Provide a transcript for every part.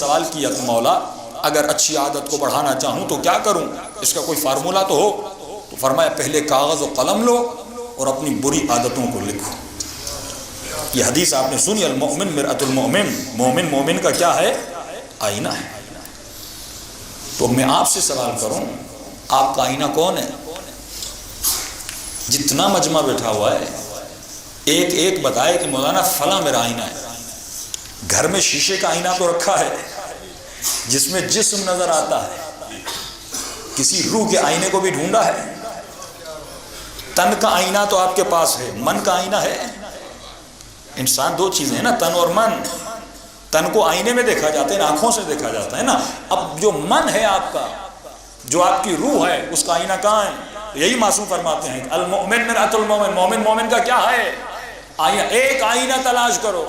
سوال کیا کہ مولا اگر اچھی عادت کو بڑھانا چاہوں تو کیا کروں، اس کا کوئی فارمولا تو ہو؟ تو فرمایا پہلے کاغذ و قلم لو اور اپنی بری عادتوں کو لکھو۔ یہ حدیث آپ نے سنی، المؤمن مرآۃ المؤمن، مومن مومن کا کیا ہے؟ آئینہ ہے۔ تو میں آپ سے سوال کروں، آپ کا آئینہ کون ہے؟ جتنا مجمع بیٹھا ہوا ہے ایک ایک بتائے کہ مولانا فلاں میرا آئینہ ہے۔ گھر میں شیشے کا آئینہ تو رکھا ہے جس میں جسم نظر آتا ہے، کسی روح کے آئینے کو بھی ڈھونڈا ہے؟ تن کا آئینہ تو آپ کے پاس ہے، من کا آئینہ ہے؟ انسان دو چیزیں ہیں نا، تن اور من۔ تن کو آئینے میں دیکھا جاتا ہے، آنکھوں سے دیکھا جاتا ہے نا۔ اب جو من ہے آپ کا، جو آپ کی روح ہے، اس کا آئینہ کہاں ہے؟ یہی معصوم فرماتے ہیں المؤمن مرآۃ المؤمن، مومن مومن کا کیا ہے؟ آئینہ۔ ایک آئینہ تلاش کرو،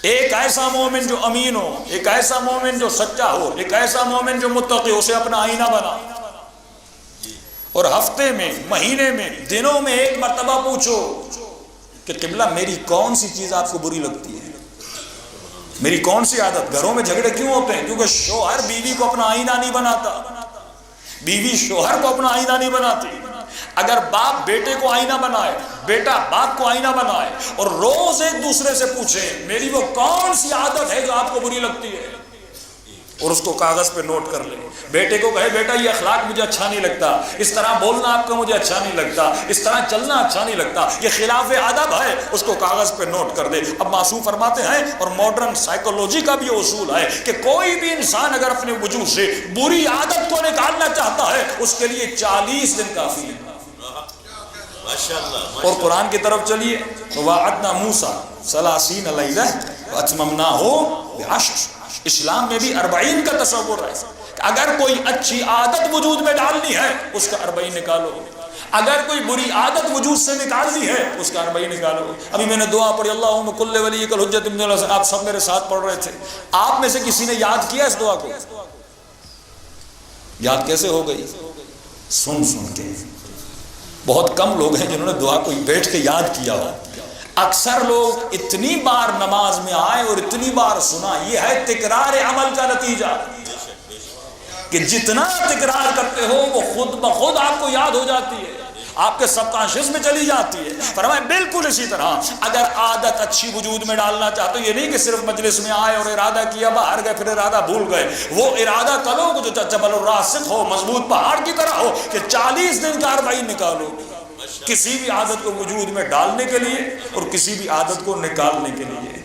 ایک ایسا مومن جو امین ہو، ایک ایسا مومن جو سچا ہو، ایک ایسا مومن جو متقی ہو، اسے اپنا آئینہ بنا۔ اور ہفتے میں، مہینے میں، دنوں میں ایک مرتبہ پوچھو کہ قبلہ میری کون سی چیز آپ کو بری لگتی ہے، میری کون سی عادت؟ گھروں میں جھگڑے کیوں ہوتے ہیں؟ کیونکہ شوہر بیوی کو اپنا آئینہ نہیں بناتا، بیوی شوہر کو اپنا آئینہ نہیں بناتی۔ اگر باپ بیٹے کو آئینہ بنائے، بیٹا باپ کو آئینہ بنائے اور روز ایک دوسرے سے پوچھے میری وہ کون سی عادت ہے جو آپ کو بری لگتی ہے، اور اس کو کاغذ پہ نوٹ کر لے۔ بیٹے کو کہے بیٹا یہ اخلاق مجھے اچھا نہیں لگتا، اس طرح بولنا آپ کا مجھے اچھا نہیں لگتا، اس طرح چلنا اچھا نہیں لگتا، یہ خلاف ادب ہے، اس کو کاغذ پہ نوٹ کر دے۔ اب معصوم فرماتے ہیں، اور ماڈرن سائیکولوجی کا بھی اصول ہے کہ کوئی بھی انسان اگر اپنے وجود سے بری عادت کو نکالنا چاہتا ہے اس کے لیے 40 دن کافی ہے۔ اور قرآن کی طرف چلیے، وَوَعَدْنَا مُوسَىٰ 30 لَيْلَةً وَأَتْمَمْنَاهُ بِعَشْرٍ۔ اسلام میں بھی 40 کا تصور ہے کہ اگر کوئی اچھی عادت وجود میں ڈالنی ہے اس کا 40 نکالو، اگر کوئی بری عادت وجود سے نکالنی ہے اس کا 40 نکالو۔ ابھی میں نے دعا پڑھی اللہم کل ولیک الحجۃ ابن اللہ، آپ سب میرے ساتھ پڑھ رہے تھے، آپ میں سے کسی نے یاد کیا اس دعا کو؟ یاد کیسے ہو گئی؟ سن سن کے۔ بہت کم لوگ ہیں جنہوں نے دعا کو بیٹھ کے یاد کیا ہو۔ اکثر لوگ اتنی بار نماز میں آئے اور اتنی بار سنا، یہ ہے تکرار عمل کا نتیجہ کہ جتنا تکرار کرتے ہو وہ خود بخود آپ کو یاد ہو جاتی ہے، آپ کے سب کانشیس میں چلی جاتی ہے۔ فرمایا بالکل اسی طرح اگر عادت اچھی وجود میں ڈالنا چاہتے ہو، یہ نہیں کہ صرف مجلس میں آئے اور ارادہ کیا باہر گئے پھر ارادہ بھول گئے، وہ ارادہ کرو جو جبل الراسخ ہو، مضبوط پہاڑ کی طرح ہو کہ 40 دن کا 40 نکالو، کسی بھی عادت کو وجود میں ڈالنے کے لیے اور کسی بھی عادت کو نکالنے کے لیے۔